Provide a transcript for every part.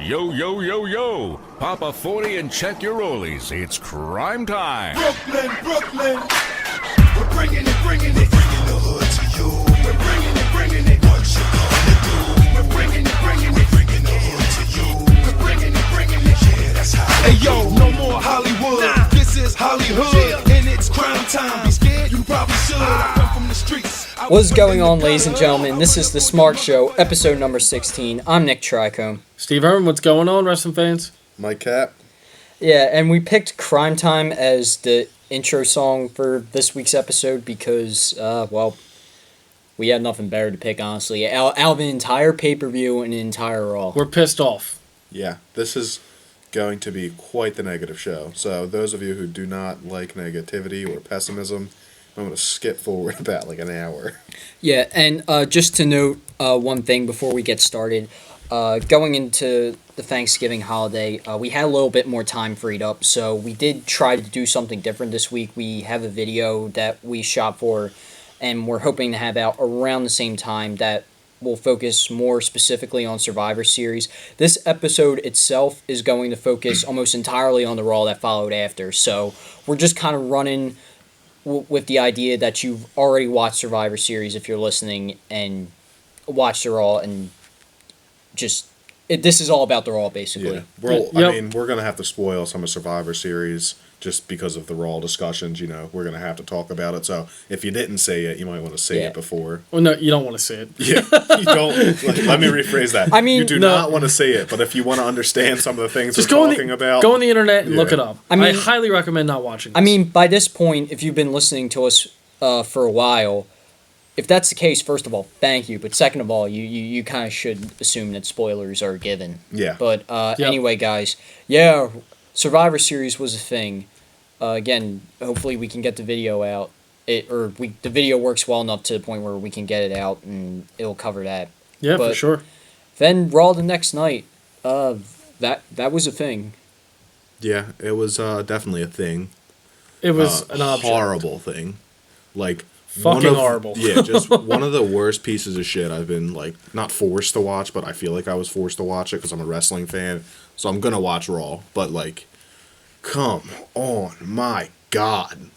Yo, yo, yo, yo! Pop a 40 and check your rollies. It's crime time. Brooklyn, Brooklyn. We're bringing it, bringing the hood to you. We're bringing it, what you gonna do? We're bringing it, the hood to you. We're bringing it, yeah, that's how. Hey yo, no more Hollywood. Nah. This is Hollywood, and it's crime time. Be scared, you probably should. I come from the streets. What's going on, ladies and gentlemen? This is the Smark Show, episode number 16. I'm Nick Tricombe. Steve Herman, what's going on, wrestling fans? Mike Cap. Yeah, and we picked Crime Time as the intro song for this week's episode because, we had nothing better to pick, honestly. Out of an entire pay-per-view and an entire Raw. We're pissed off. Yeah, this is going to be quite the negative show. So those of you who do not like negativity or pessimism, I'm going to skip forward about like an hour. Yeah, and just to note one thing before we get started, going into the Thanksgiving holiday, we had a little bit more time freed up, so we did try to do something different this week. We have a video that we shot for, and we're hoping to have out around the same time that will focus more specifically on Survivor Series. This episode itself is going to focus almost entirely on the Raw that followed after, so we're just kind of running with the idea that you've already watched Survivor Series if you're listening and watched the Raw and just this is all about the Raw basically. Yeah, I mean, we're gonna have to spoil some of Survivor Series just because of the Raw discussions. You know, we're gonna have to talk about it. So if you didn't say it, you might want to say it before. Well, no, you don't want to say it. Yeah, you don't. Let me rephrase that. I mean, you do not want to say it, but if you want to understand some of the things just we're talking about, go on the internet and look it up. I mean, I highly recommend not watching this. I mean, by this point, if you've been listening to us for a while, if that's the case, first of all, thank you. But second of all, you kind of should assume that spoilers are given. Yeah. But anyway, guys, yeah, Survivor Series was a thing. Again, hopefully we can get the video out. The video works well enough to the point where we can get it out and it'll cover that. Yeah, for sure. Then Raw the next night. That was a thing. Yeah, it was definitely a thing. It was an horrible thing. Like fucking horrible. Yeah, just one of the worst pieces of shit I've been like not forced to watch, but I feel like I was forced to watch it because I'm a wrestling fan. So I'm gonna watch Raw, but like, come on, my God,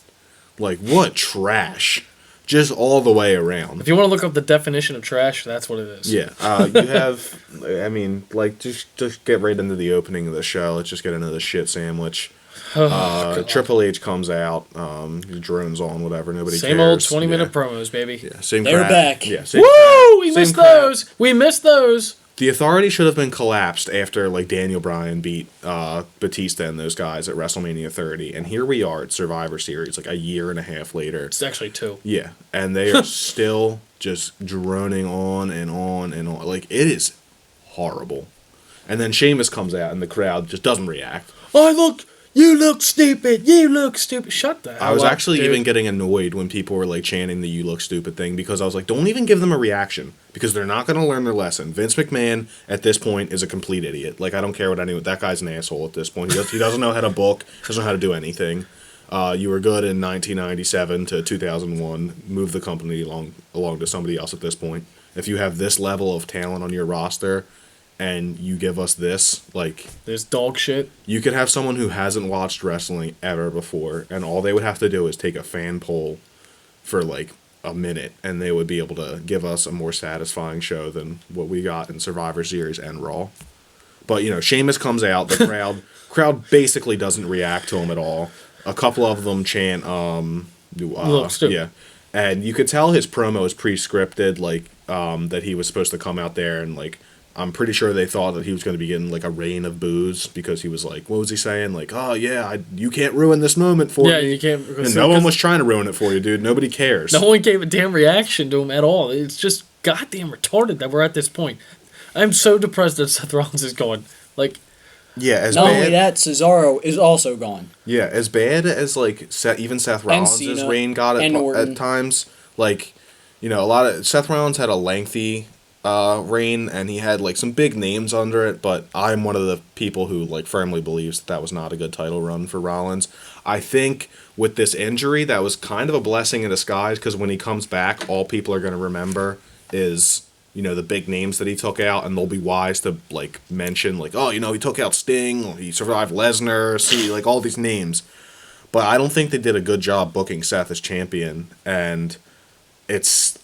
like what trash, just all the way around. If you want to look up the definition of trash, that's what it is. Yeah, you have. I mean, like just get right into the opening of the show. Let's just get into the shit sandwich. Triple H comes out, he drones on, whatever, nobody same cares. Same old 20-minute promos, baby. Yeah, same They're crap. back. Yeah, same Woo! We same missed crap. those! We missed those! The Authority should have been collapsed after, like, Daniel Bryan beat Batista and those guys at WrestleMania 30, and here we are at Survivor Series, like, a year and a half later. It's actually 2. Yeah, and they are still just droning on and on and on. Like, it is horrible. And then Sheamus comes out, and the crowd just doesn't react. You look stupid! You look stupid! Shut the hell up, I was actually dude. even getting annoyed when people were like chanting the "you look stupid" thing because I was like, don't even give them a reaction because they're not going to learn their lesson. Vince McMahon at this point is a complete idiot. Like I don't care what anyone. That guy's an asshole at this point. He doesn't know how to book. Doesn't know how to do anything. You were good in 1997 to 2001. Move the company along to somebody else at this point. If you have this level of talent on your roster. And you give us this, like... There's dog shit. You could have someone who hasn't watched wrestling ever before, and all they would have to do is take a fan poll for, like, a minute, and they would be able to give us a more satisfying show than what we got in Survivor Series and Raw. But, you know, Sheamus comes out, the crowd basically doesn't react to him at all. A couple of them chant, look stupid. Yeah. And you could tell his promo is pre-scripted, like, that he was supposed to come out there and, like... I'm pretty sure they thought that he was going to be getting, like, a rain of boos because he was like, what was he saying? Like, oh, yeah, you can't ruin this moment for me. Yeah, you can't. And no one was trying to ruin it for you, dude. Nobody cares. No one gave a damn reaction to him at all. It's just goddamn retarded that we're at this point. I'm so depressed that Seth Rollins is gone. Like, yeah, as not bad, only that, Cesaro is also gone. Yeah, as bad as, like, even Seth Rollins' reign got at times. Like, you know, Seth Rollins had a lengthy... reign, and he had like some big names under it, but I'm one of the people who like firmly believes that was not a good title run for Rollins. I think with this injury, that was kind of a blessing in disguise because when he comes back, all people are going to remember is the big names that he took out, and they'll be wise to like mention like, oh, he took out Sting, he survived Lesnar, see, like all these names. But I don't think they did a good job booking Seth as champion, and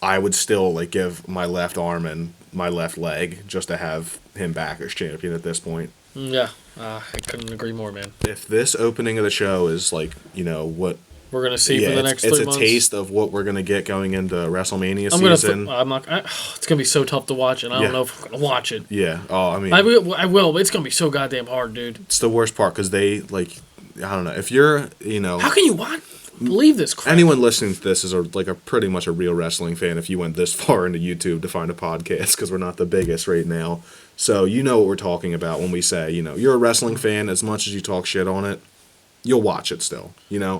I would still like give my left arm and my left leg just to have him back as champion at this point. Yeah, I couldn't agree more, man. If this opening of the show is like, what we're gonna see for the next 3 months. It's a taste of what we're gonna get going into WrestleMania season. It's gonna be so tough to watch, and I don't know if I'm gonna watch it. Yeah. Oh, I mean, I will. But it's gonna be so goddamn hard, dude. It's the worst part because they like, I don't know. If you're, how can you believe this crap? Anyone listening to this is a pretty much a real wrestling fan. If you went this far into YouTube to find a podcast, because we're not the biggest right now, so you know what we're talking about when we say, you're a wrestling fan. As much as you talk shit on it, you'll watch it still.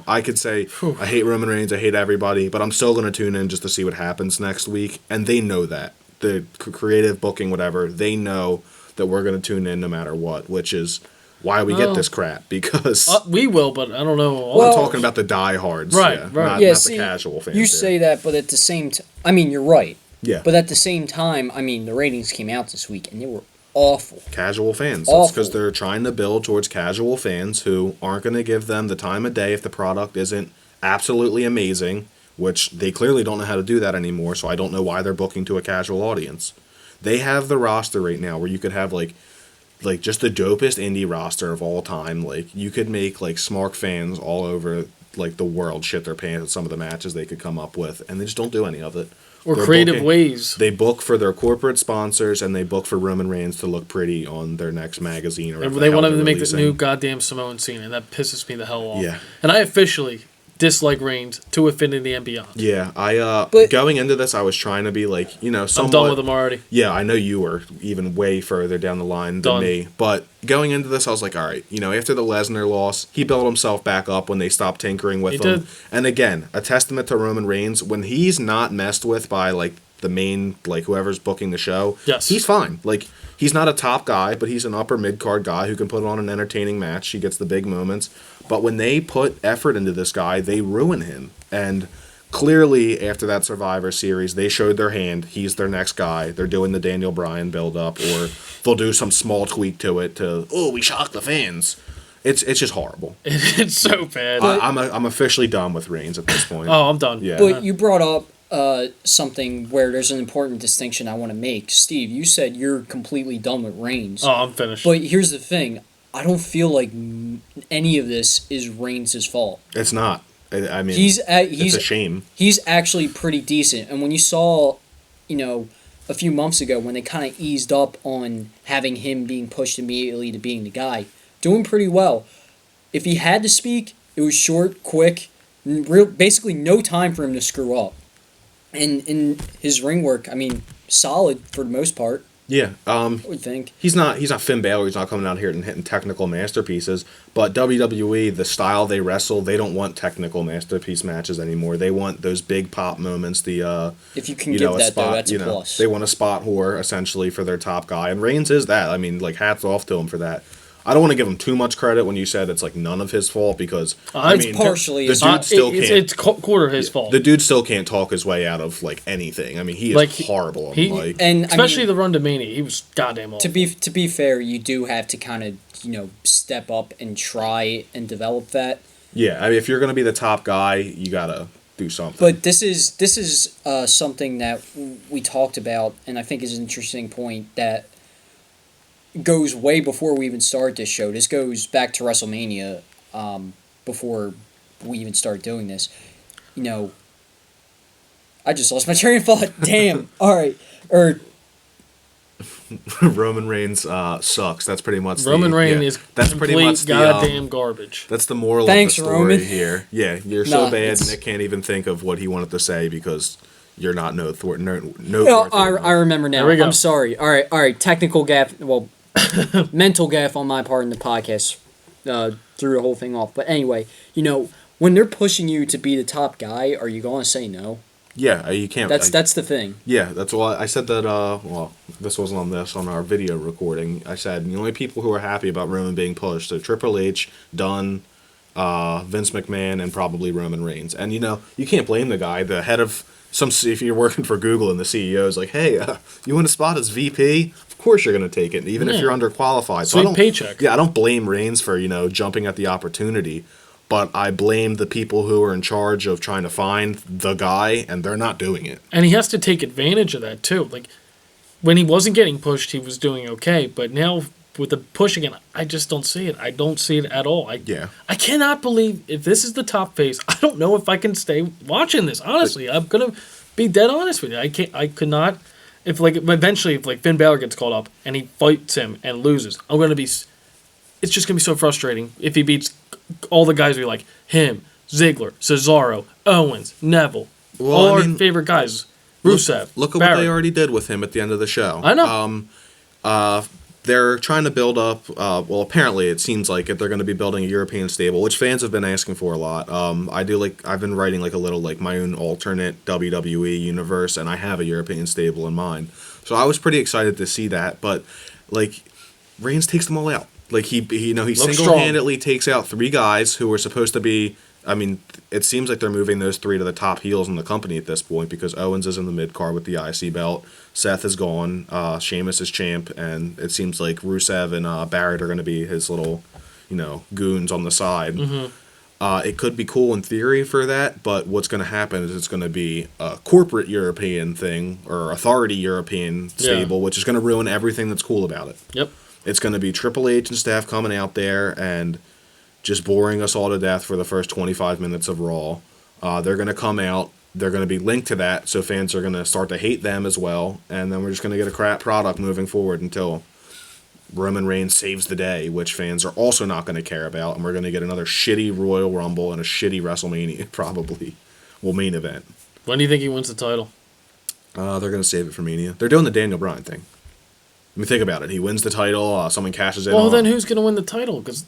I could say, I hate Roman Reigns, I hate everybody, but I'm still going to tune in just to see what happens next week. And they know that. The creative booking, whatever, they know that we're going to tune in no matter what, which is why we get this crap. Because we will, but I don't know. I'm talking about the diehards. Right. Not see, the casual fans. You say that, but at the same time, I mean, you're right. Yeah. But at the same time, I mean, the ratings came out this week, and they were awful. Casual fans. Awful. That's because they're trying to build towards casual fans who aren't going to give them the time of day if the product isn't absolutely amazing, which they clearly don't know how to do that anymore, so I don't know why they're booking to a casual audience. They have the roster right now where you could have, like just the dopest indie roster of all time. Like, you could make, like, Smark fans all over, like, the world shit their pants at some of the matches they could come up with, and they just don't do any of it. Or creative ways. They book for their corporate sponsors, and they book for Roman Reigns to look pretty on their next magazine. Or they want him to make the new goddamn Samoan scene, and that pisses me the hell off. Yeah. And I officially dislike Reigns to Infinity and Beyond. Yeah, going into this, I was trying to be like, somewhat... I'm done with him already. Yeah, I know you were even way further down the line than me. But going into this, I was like, all right, after the Lesnar loss, he built himself back up when they stopped tinkering with him. Did. And again, a testament to Roman Reigns, when he's not messed with by, like, the main, like, whoever's booking the show, yes, he's fine. Like, he's not a top guy, but he's an upper mid-card guy who can put on an entertaining match. He gets the big moments. But when they put effort into this guy, they ruin him. And clearly, after that Survivor Series, they showed their hand. He's their next guy. They're doing the Daniel Bryan build-up, or they'll do some small tweak to it to, we shocked the fans. It's just horrible. It's so bad. I'm officially done with Reigns at this point. Oh, I'm done. Yeah. But you brought up something where there's an important distinction I want to make. Steve, you said you're completely done with Reigns. Oh, I'm finished. But here's the thing. I don't feel like any of this is Reigns' fault. It's not. I mean, he's it's a shame. He's actually pretty decent. And when you saw, a few months ago when they kind of eased up on having him being pushed immediately to being the guy, doing pretty well. If he had to speak, it was short, quick, basically no time for him to screw up. And in his ring work, I mean, solid for the most part. Yeah, I would think he's not Finn Balor. He's not coming out here and hitting technical masterpieces. But WWE, the style they wrestle, they don't want technical masterpiece matches anymore. They want those big pop moments. If you can give that, spot, though, that's a plus. They want a spot whore essentially for their top guy, and Reigns is that. I mean, like, hats off to him for that. I don't want to give him too much credit when you said it's like none of his fault, because it's partially the dude still can't. It's quarter his fault. The dude still can't talk his way out of like anything. I mean, he is horrible on the mic. And especially the run to Mania, he was goddamn awful. To be fair, you do have to kind of step up and try and develop that. Yeah, I mean, if you're gonna be the top guy, you gotta do something. But this is something that we talked about, and I think is an interesting point that goes way before we even start this show. This goes back to WrestleMania, before we even start doing this. I just lost my train of thought. Damn. All right. Roman Reigns sucks. That's pretty much Roman Reigns is that's pretty much goddamn garbage. That's the moral of the story Roman. Here. Yeah, you're so bad Nick can't even think of what he wanted to say because you're not no. I remember now. I'm sorry. All right. Technical gap. Well, mental gaffe on my part in the podcast threw the whole thing off. But anyway, when they're pushing you to be the top guy, are you going to say no? Yeah, you can't. That's the thing. Yeah, that's why I said that. Well, this wasn't on our video recording. I said the only people who are happy about Roman being pushed are Triple H, Dunn, Vince McMahon, and probably Roman Reigns. And you can't blame the guy. The head of if you're working for Google and the CEO is like, hey, you want a spot as VP? Of course you're going to take it, even if Yeah. you're underqualified. So Sweet I don't, paycheck. Yeah, I don't blame Reigns for, jumping at the opportunity, but I blame the people who are in charge of trying to find the guy, and they're not doing it. And he has to take advantage of that too. Like when he wasn't getting pushed, he was doing okay. But now with the push again, I just don't see it. I don't see it at all. I cannot believe if this is the top face. I don't know if I can stay watching this. Honestly, I'm gonna be dead honest with you. I could not. If eventually if Finn Balor gets called up and he fights him and loses, I'm gonna be. It's just gonna be so frustrating if he beats all the guys we like him, Ziggler, Cesaro, Owens, Neville, all our favorite guys. Rusev. Look at Barrett. what they already did with him at the end of the show. I know. They're trying to build up. Well, apparently, it seems like they're going to be building a European stable, which fans have been asking for a lot. I've been writing a little my own alternate WWE universe, and I have a European stable in mind. So I was pretty excited to see that. But Reigns takes them all out. He single-handedly takes out 3 guys who were supposed to be. I mean, it seems like they're moving those 3 to the top heels in the company at this point because Owens is in the mid-card with the IC belt. Seth is gone. Sheamus is champ. And it seems like Rusev and Barrett are going to be his little, goons on the side. Mm-hmm. It could be cool in theory for that, but what's going to happen is it's going to be a corporate European thing or authority European stable, which is going to ruin everything that's cool about it. Yep. It's going to be Triple H and staff coming out there and just boring us all to death for the first 25 minutes of Raw. They're going to come out. They're going to be linked to that, so fans are going to start to hate them as well. And then we're just going to get a crap product moving forward until Roman Reigns saves the day, which fans are also not going to care about. And we're going to get another shitty Royal Rumble and a shitty WrestleMania, probably. Well, main event. When do you think he wins the title? They're going to save it for Mania. They're doing the Daniel Bryan thing. I mean, think about it. He wins the title. Someone cashes in. Well, then who's going to win the title? Because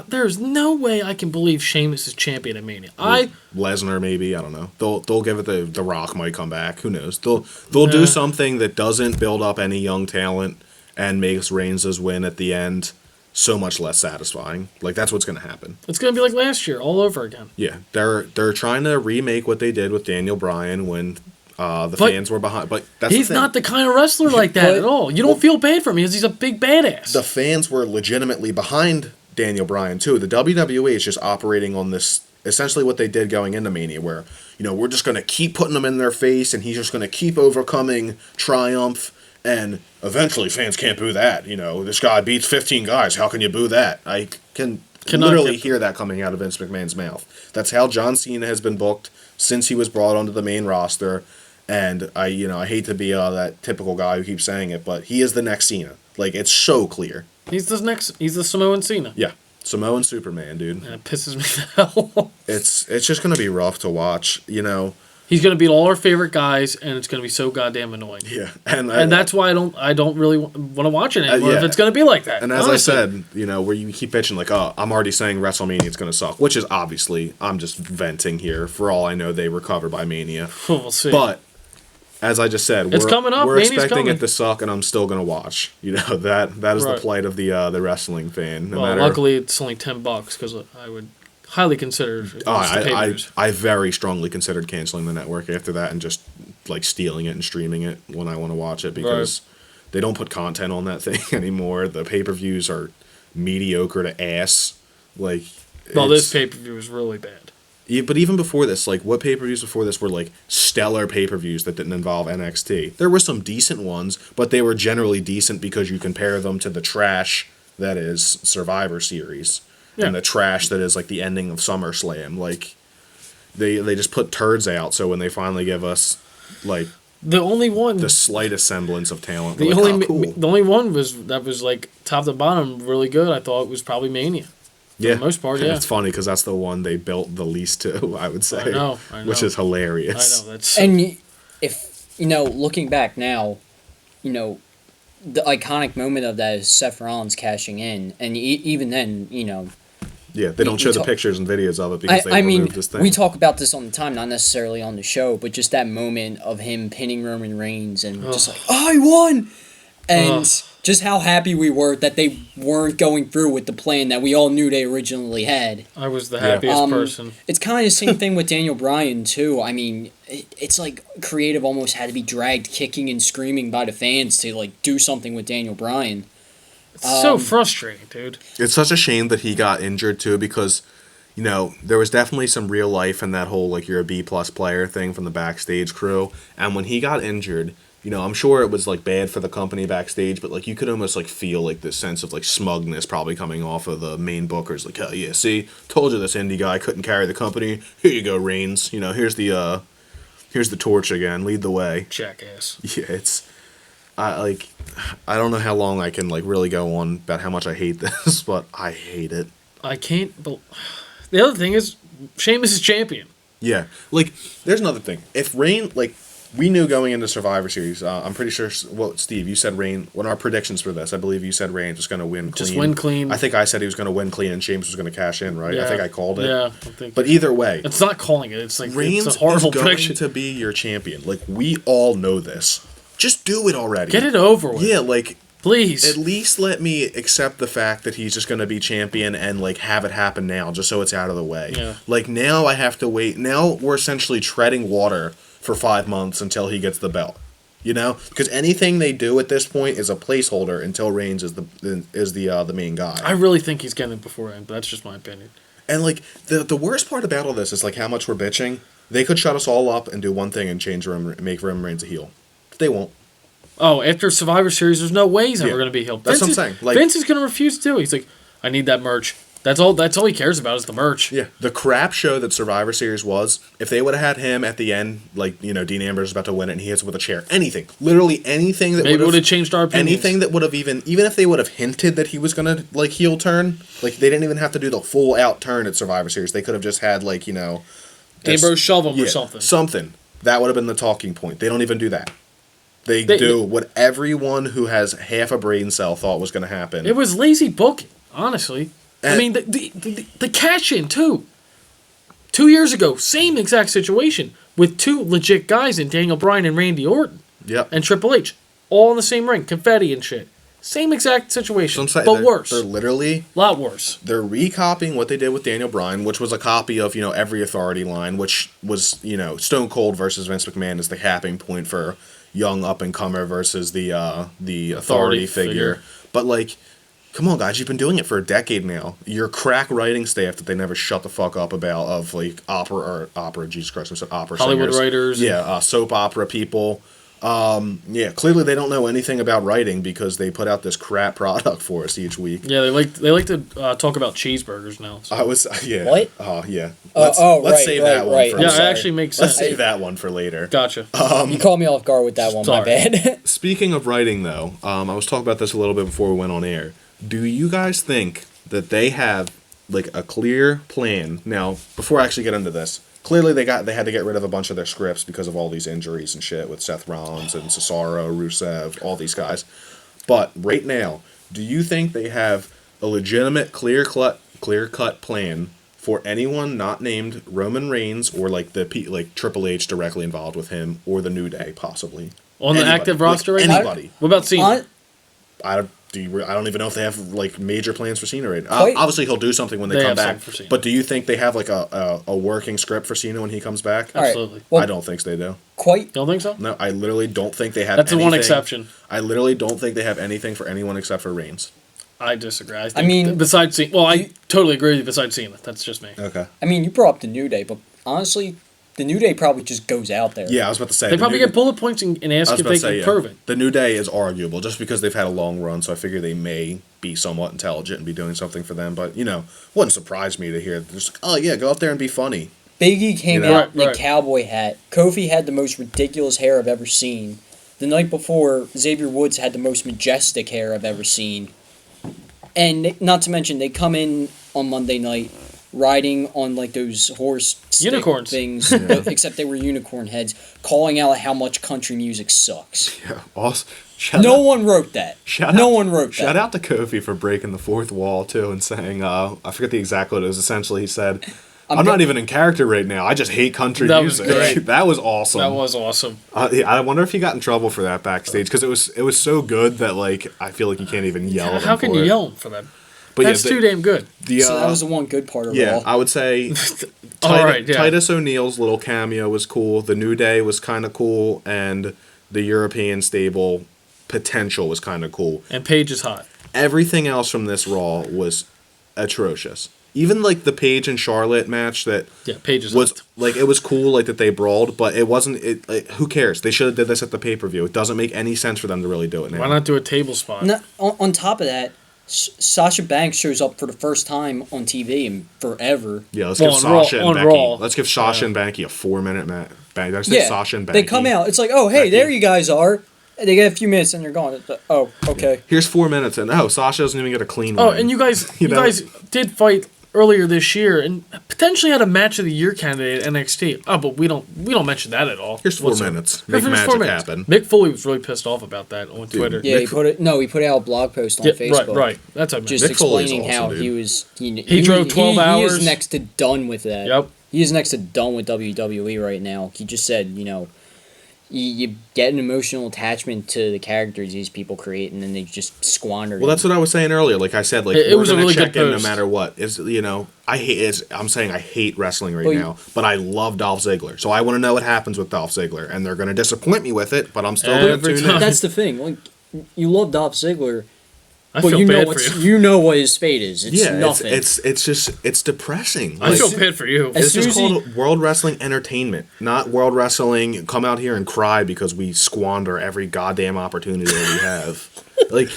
there's no way I can believe Sheamus is champion at Mania. Lesnar, maybe. I don't know. They'll give it the Rock might come back. Who knows? They'll do something that doesn't build up any young talent and makes Reigns' win at the end so much less satisfying. That's what's going to happen. It's going to be like last year, all over again. Yeah, they're trying to remake what they did with Daniel Bryan when fans were behind, but he's not the kind of wrestler like that at all. You don't feel bad for him because he's a big badass. The fans were legitimately behind Daniel Bryan too. The WWE is just operating on this, essentially what they did going into Mania, where we're just going to keep putting them in their face, and he's just going to keep overcoming triumph, and eventually fans can't boo that. This guy beats 15 guys. How can you boo that? I can literally hear that coming out of Vince McMahon's mouth. That's how John Cena has been booked since he was brought onto the main roster. And I hate to be that typical guy who keeps saying it, but he is the next Cena. It's so clear. He's the Samoan Cena. Yeah, Samoan Superman, dude. That pisses me the hell off. It's just gonna be rough to watch. He's gonna beat all our favorite guys, and it's gonna be so goddamn annoying. Yeah, and that's why I don't really want to watch it anymore if it's gonna be like that. And as honestly. I said, where you keep bitching I'm already saying WrestleMania is gonna suck, which is obviously I'm just venting here. For all I know, they recover by Mania. We'll see. But as I just said, it's coming up. We're Mania's expecting coming. it to suck, and I'm still gonna watch. That is the plight of the wrestling fan. Luckily it's only $10 because I would highly consider. I very strongly considered canceling the network after that and just stealing it and streaming it when I want to watch it because they don't put content on that thing anymore. The pay-per-views are mediocre to ass. This pay-per-view is really bad. But even before this, what pay-per-views before this were stellar pay-per-views that didn't involve NXT. There were some decent ones, but they were generally decent because you compare them to the trash that is Survivor Series and the trash that is the ending of SummerSlam. They just put turds out, so when they finally give us the only one, the slightest semblance of talent, the only one was top to bottom really good. I thought it was probably Mania. For the most part, yeah. It's funny because that's the one they built the least to, I would say. I know. Which is hilarious. I know. That's and if looking back now, the iconic moment of that is Seth Rollins cashing in, and even then, Yeah, they don't show the pictures and videos of it because they removed this thing. We talk about this all the time, not necessarily on the show, but just that moment of him pinning Roman Reigns and just I won, and just how happy we were that they weren't going through with the plan that we all knew they originally had. I was the happiest person. It's kind of the same thing with Daniel Bryan too. I mean, it's like creative almost had to be dragged kicking and screaming by the fans to like do something with Daniel Bryan. It's so frustrating, dude. It's such a shame that he got injured too, because you know there was definitely some real life in that whole like you're a B+ player thing from the backstage crew, and when he got injured, you know, I'm sure it was like bad for the company backstage, but like you could almost like feel like this sense of like smugness probably coming off of the main bookers. Like, oh yeah, see, told you this indie guy couldn't carry the company. Here you go, Reigns. You know, here's the torch again. Lead the way. Jackass. Yeah, it's I don't know how long I can like really go on about how much I hate this, but I hate it. I can't. The other thing is, Sheamus is champion. Yeah, like there's another thing. If Reign, like we knew going into Survivor Series, I'm pretty sure. Well, Steve, you said Reign. When our predictions for this, I believe you said Reigns was going to win clean. Just win clean. I think I said he was going to win clean, and Sheamus was going to cash in. Right? Yeah. I think I called it. Yeah, I think. But either way, It's not calling it. It's like Reigns it's a horrible is going prediction. to be your champion. Like we all know this. Just do it already. Get it over with. Yeah, like Please. at least let me accept the fact that he's just going to be champion and like have it happen now, just so it's out of the way. Yeah. Like now I have to wait. Now we're essentially treading water for 5 months until he gets the belt. You know, because anything they do at this point is a placeholder until Reigns is the main guy. I really think he's getting it before him, but that's just my opinion. And like the worst part about all this is like how much we're bitching. They could shut us all up and do one thing and make Roman Reigns a heel. They won't. Oh, after Survivor Series, there's no way he's ever going to be healed. That's what I'm saying. Like, Vince is going to refuse to do it. He's like, I need that merch. That's all he cares about is the merch. Yeah, the crap show that Survivor Series was, if they would have had him at the end, like, you know, Dean Ambrose is about to win it and he hits with a chair, anything, literally anything that Maybe would have changed our opinions. anything that would have even if they would have hinted that he was going to, like, heel turn, like, they didn't even have to do the full out turn at Survivor Series. They could have just had, like, you know... Ambrose shove him or something. Something. That would have been the talking point. They don't even do that. They do what everyone who has half a brain cell thought was going to happen. It was lazy booking, honestly. I mean, the cash in, too. 2 years ago, same exact situation with two legit guys in Daniel Bryan and Randy Orton. Yep. And Triple H. All in the same ring, confetti and shit. Same exact situation, but worse. They're literally... A lot worse. They're recopying what they did with Daniel Bryan, which was a copy of, you know, every authority line, which was, you know, Stone Cold versus Vince McMahon is the capping point for young up-and-comer versus the authority figure. But, like... Come on, guys, you've been doing it for a decade now. Your crack writing staff that they never shut the fuck up about of, like, opera, Jesus Christ, I said opera Hollywood singers. writers. Yeah, soap opera people. Yeah, clearly they don't know anything about writing because they put out this crap product for us each week. Yeah, they like to talk about cheeseburgers now. So. What? Oh, yeah. Let's save that one for Yeah, later. it actually makes sense. Let's save that one for later. Gotcha. You caught me off guard with that one, Sorry. my bad. Speaking of writing, though, I was talking about this a little bit before we went on air. Do you guys think that they have like a clear plan? Now, before I actually get into this, clearly they had to get rid of a bunch of their scripts because of all these injuries and shit with Seth Rollins and Cesaro, Rusev, all these guys. But right now, do you think they have a legitimate clear-cut plan for anyone not named Roman Reigns or like like Triple H directly involved with him or the New Day possibly? On the active roster right now? Anybody. What about Cena? I don't even know if they have like major plans for Cena right now. Quite- Obviously, he'll do something when they come have back. something for Cena. But do you think they have like a working script for Cena when he comes back? All right. Absolutely. Well, I don't think they do. Quite. Don't think so? No, I literally don't think they have. That's the one anything- exception. I literally don't think they have anything for anyone except for Reigns. I disagree. I think mean, besides Cena, well, I totally agree with you. Besides Cena, that's just me. Okay. I mean, you brought up the New Day, but honestly, the New Day probably just goes out there. Yeah, I was about to say. They the probably New- get bullet points and I ask was if about they to say, can yeah. prove it. The New Day is arguable just because they've had a long run, so I figure they may be somewhat intelligent and be doing something for them. But, you know, wouldn't surprise me to hear just, oh, yeah, go out there and be funny. Big E came You know? out in a Right. cowboy hat. Kofi had the most ridiculous hair I've ever seen. The night before, Xavier Woods had the most majestic hair I've ever seen. And not to mention, they come in on Monday night riding on like those horse stick Unicorns. things, but, except they were unicorn heads, calling out how much country music sucks. Yeah, awesome. No one wrote that. No one wrote that. Shout out to Kofi for breaking the fourth wall, too, and saying, I forget the exact quote. It was essentially, he said, I'm not even in character right now. I just hate country That was music. great. That was awesome. That was awesome. I wonder if he got in trouble for that backstage because it was so good that like I feel like you can't even yell. At him How can for you it. yell for that? But That's too damn good. So that was the one good part of it all. I would say All right, yeah. Titus O'Neil's little cameo was cool. The New Day was kind of cool, and the European stable potential was kind of cool. And Paige is hot. Everything else from this Raw was atrocious. Even like the Paige and Charlotte match that Paige is was hot. like it was cool like that they brawled, but it wasn't. Like, who cares? They should have did this at the pay-per-view. It doesn't make any sense for them to really do it now. Why not do a table spot? No, on top of that, Sasha Banks shows up for the first time on TV in forever. Yeah, let's Well, give on Raw- Sasha and on Becky. Raw. Let's give Sasha and Becky a 4-minute match. Did I say Sasha and Becky? They come out. It's like, oh, hey, Becky. there you guys are. They get a few minutes and they're gone. It's like, oh, okay. Here's 4 minutes, and Sasha doesn't even get a clean Oh, win. and you guys You know? guys did fight earlier this year and potentially had a match of the year candidate at NXT. Oh, but we don't mention that at all. Here's 4 whatsoever. minutes. Here's Make 4 magic minutes. happen. Mick Foley was really pissed off about that on Twitter. Yeah, Mick- he put out a blog post on Yeah, Facebook. right. That's what I meant. Just Mick Foley's explaining awesome, how dude. he was. He drove 12 He hours. is next to done with that. Yep. He is next to done with WWE right now. He just said, you get an emotional attachment to the characters these people create, and then they just squander. Well, that's what I was saying earlier. Like I said, like It we're was a gonna really check good in no post. matter what. I hate. I'm saying I hate wrestling right Well, you- now, but I love Dolph Ziggler, so I want to know what happens with Dolph Ziggler, and they're gonna disappoint me with it, but I'm still gonna Every tune time. in. That's the thing. Like, you love Dolph Ziggler, I but feel you know bad what's for you. you know what his fate is. It's Yeah, nothing. it's just it's depressing. I Like, feel bad for you. As it's soon just as he- called World Wrestling Entertainment, not World Wrestling. Come out here and cry because we squander every goddamn opportunity that we have. Like,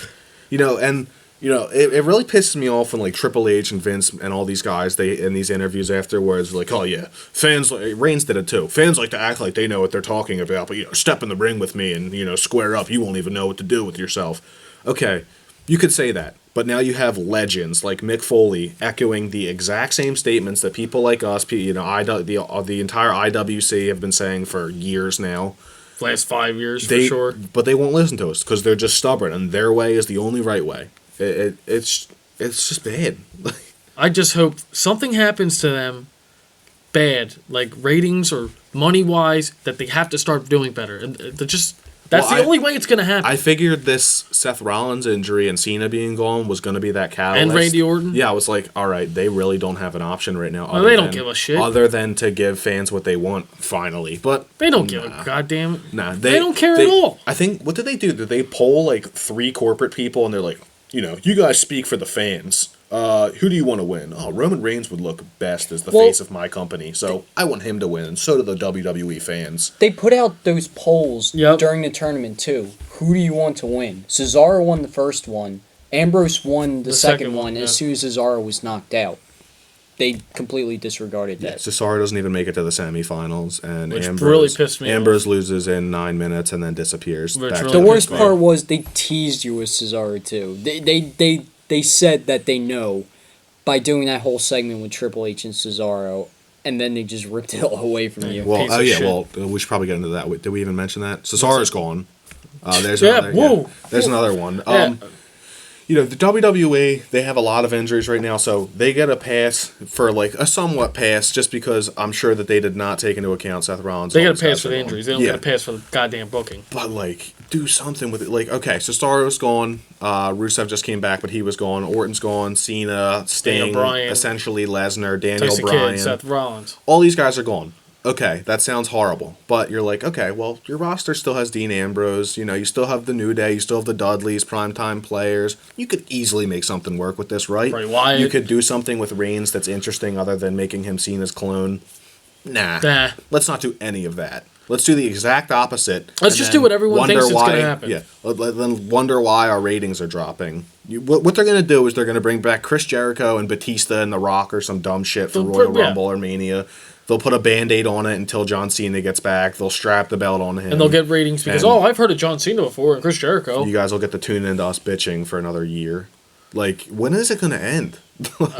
it really pisses me off when like Triple H and Vince and all these guys they in these interviews afterwards like, oh yeah, fans like Reigns did it too. Fans like to act like they know what they're talking about, but step in the ring with me and square up. You won't even know what to do with yourself. Okay, you could say that. But now you have legends like Mick Foley echoing the exact same statements that people like us, the entire IWC have been saying for years now. Last 5 years They, for sure. But they won't listen to us because they're just stubborn, and their way is the only right way. It's just bad. I just hope something happens to them bad, like ratings or money wise, that they have to start doing better. And that's Well, the only way it's going to happen. I figured this Seth Rollins injury and Cena being gone was going to be that catalyst. And Randy Orton? Yeah, I was like, all right, they really don't have an option right now. Well, they don't give a shit. Other than to give fans what they want, finally. But they don't give a goddamn. Nah, they don't care at all. I think, what did they do? Did they poll like 3 corporate people and they're like, you guys speak for the fans. Who do you want to win? Oh, Roman Reigns would look best as the face of my company, so I want him to win, and so do the WWE fans. They put out those polls Yep. during the tournament too. Who do you want to win? Cesaro won the first one. Ambrose won the second one yeah. as soon as Cesaro was knocked out. They completely disregarded that. Cesaro doesn't even make it to the semifinals, and Which Ambrose, really pissed me Ambrose loses in 9 minutes and then disappears. Which back really to The worst car. part was they teased you with Cesaro too. They said that they know by doing that whole segment with Triple H and Cesaro, and then they just ripped it all away from you. Well, Piece of shit. we should probably get into that. Did we even mention that? Cesaro's gone. There's Yeah, another, whoa. There's another one. Yeah. The WWE, they have a lot of injuries right now, so they get a pass for like a somewhat pass just because I'm sure that they did not take into account Seth Rollins. They all got these to pass guys for are the gone. injuries. They don't Yeah. get to pass for the goddamn booking. But like, do something with it. Like, okay, Cesaro's gone. Rusev just came back, but he was gone. Orton's gone. Cena, Sting, Bryan, essentially Lesnar, Daniel Tyson Bryan. Kidd, Seth Rollins. All these guys are gone. Okay, that sounds horrible. But you're like, okay, well, your roster still has Dean Ambrose. You still have the New Day. You still have the Dudleys, primetime players. You could easily make something work with this, right? Bray Wyatt. You could do something with Reigns that's interesting other than making him Cena's clone. Nah. Let's not do any of that. Let's do the exact opposite. Let's and just then do what everyone wonder thinks is why- gonna happen. Yeah. Then wonder why our ratings are dropping. What they're going to do is they're going to bring back Chris Jericho and Batista and The Rock or some dumb shit for They'll Royal put- yeah. Rumble or Mania. They'll put a Band-Aid on it until John Cena gets back. They'll strap the belt on him. And they'll get ratings because, And I've heard of John Cena before and Chris Jericho. you guys will get to tune into us bitching for another year. Like, when is it going to end?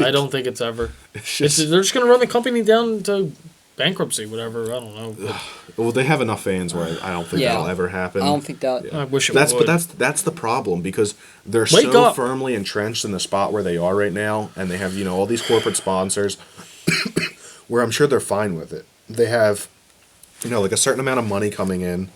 I don't think it's ever. They're just going to run the company down to bankruptcy, whatever. I don't know. But Well, they have enough fans where I don't think Yeah. that'll ever happen. I don't think that. I wish it But would. that's the problem because they're Wake so up. firmly entrenched in the spot where they are right now, and they have all these corporate sponsors. where I'm sure they're fine with it. They have, like a certain amount of money coming in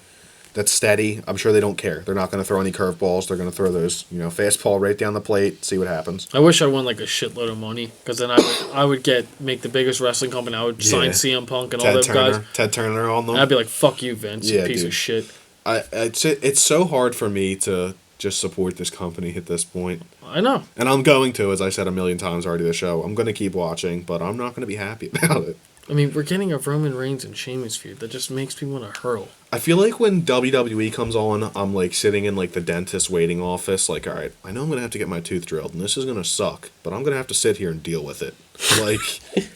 that's steady. I'm sure they don't care. They're not going to throw any curveballs. They're going to throw those, fastball right down the plate, see what happens. I wish I won like a shitload of money, because then I would make the biggest wrestling company. I would sign CM Punk and all them guys. Ted Turner on them. And I'd be like, fuck you, Vince, you piece of shit. It's so hard for me to just support this company at this point. I know. And I'm going to, as I said a million times already, the show. I'm going to keep watching, but I'm not going to be happy about it. I mean, we're getting a Roman Reigns and Sheamus feud that just makes me want to hurl. I feel like when WWE comes on, I'm like sitting in like the dentist waiting office, like, all right, I know I'm going to have to get my tooth drilled, and this is going to suck, but I'm going to have to sit here and deal with it.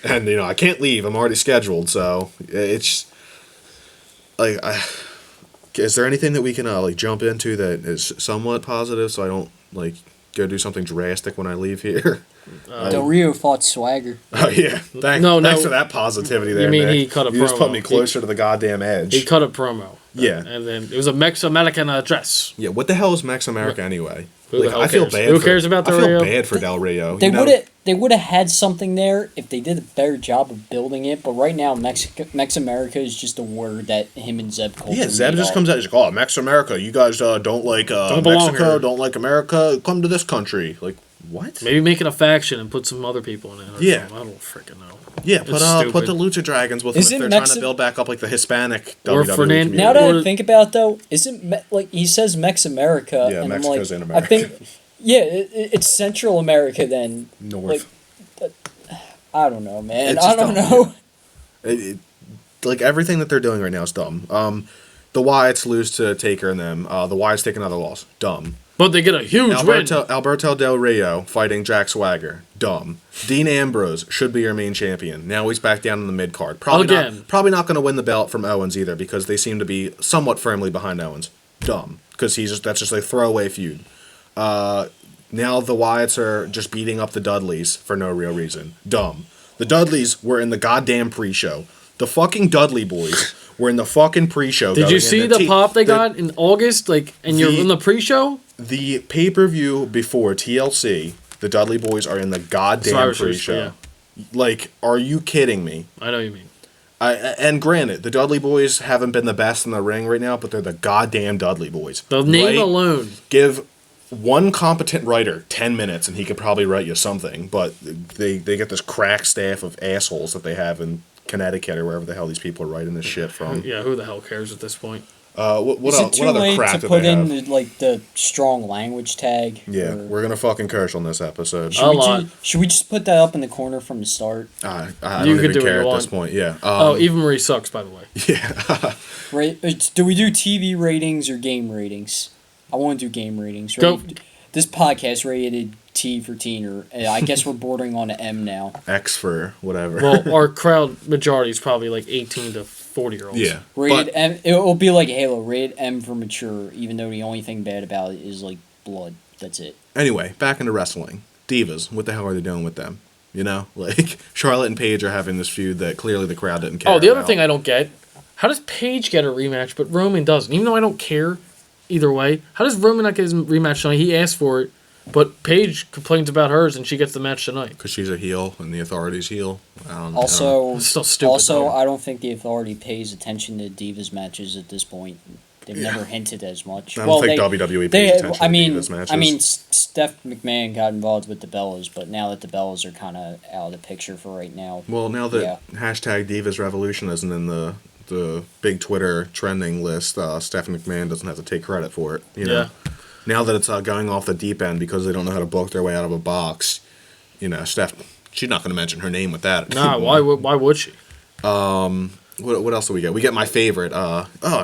And, I can't leave. I'm already scheduled, so it's like, is there anything that we can jump into that is somewhat positive so I don't go do something drastic when I leave here? Del Rio fought Swagger. Oh yeah, thanks for that positivity there. You mean Nick. he cut a promo? You just put me closer to the goddamn edge. He cut a promo. Yeah, and then it was a Mex-American address. Yeah, what the hell is Mex America anyway? Who the hell I feel cares? bad. Who cares about Del Rio? I feel bad for Del Rio. They would have had something there if they did a better job of building it. But right now, Mex America is just a word that him and Zeb Coulter. Yeah, Zeb just comes out. He's like, "Oh, Mex America, you guys don't like Mexico, don't like America. Come to this country." Like, what? Maybe make it a faction and put some other people in it. Yeah, I don't freaking know. Yeah, put the Lucha Dragons with them if they're trying to build back up like the Hispanic WWE community. Now that I think about it, though, isn't he says Mex America? Yeah, and Mexico's I'm like, in America. I think, yeah, it's Central America then. North. I don't know, man. I don't know. Everything that they're doing right now is dumb. The Wyatts lose to Taker and them. The Wyatts take another loss. Dumb. But they get a huge win. Alberto Del Rio fighting Jack Swagger. Dumb. Dean Ambrose should be your main champion. Now he's back down in the mid card. Probably not going to win the belt from Owens either, because they seem to be somewhat firmly behind Owens. Dumb. Because that's just a throwaway feud. Now the Wyatts are just beating up the Dudleys for no real reason. Dumb. The Dudleys were in the goddamn pre-show. The fucking Dudley boys were in the fucking pre-show. Did you see the pop they got in August? You're in the pre-show? The pay-per-view before TLC, the Dudley boys are in the goddamn pre-show. Yeah. Are you kidding me? I know what you mean. And granted, the Dudley boys haven't been the best in the ring right now, but they're the goddamn Dudley boys. The name alone. Give one competent writer 10 minutes and he could probably write you something, but they get this crack staff of assholes that they have in Connecticut or wherever the hell these people are writing this shit from. Yeah, who the hell cares at this point? What Is it too other late crap to put they in have? the strong language tag? Yeah, we're gonna fucking curse on this episode. Should we just put that up in the corner from the start? I don't even care at this point. Yeah. Eva Marie sucks, by the way. Yeah. Right? Do we do TV ratings or game ratings? I want to do game ratings. Right? Go. This podcast rated T for teen, or I guess we're bordering on an M now. X for whatever. Well, our crowd majority is probably 18 to 40-year-olds. Yeah. Rated M. It'll be like Halo. Rated M for mature, even though the only thing bad about it is blood. That's it. Anyway, back into wrestling. Divas. What the hell are they doing with them? Charlotte and Paige are having this feud that clearly the crowd didn't care about. The other thing I don't get, how does Paige get a rematch but Roman doesn't? Even though I don't care either way, how does Roman not get his rematch tonight? He asked for it, but Paige complains about hers and she gets the match tonight. Because she's a heel and the Authority's heel. Also, it's still stupid. I don't think the Authority pays attention to Divas matches at this point. They've never hinted as much. I don't think WWE pays attention to Divas matches. I mean, Steph McMahon got involved with the Bellas, but now that the Bellas are kind of out of the picture for right now. Well, now that hashtag Divas Revolution isn't in the big Twitter trending list, Steph McMahon doesn't have to take credit for it. Yeah. Now that it's going off the deep end because they don't know how to book their way out of a box, Steph, she's not going to mention her name with that. Nah, why would she? What else do we get? We get my favorite.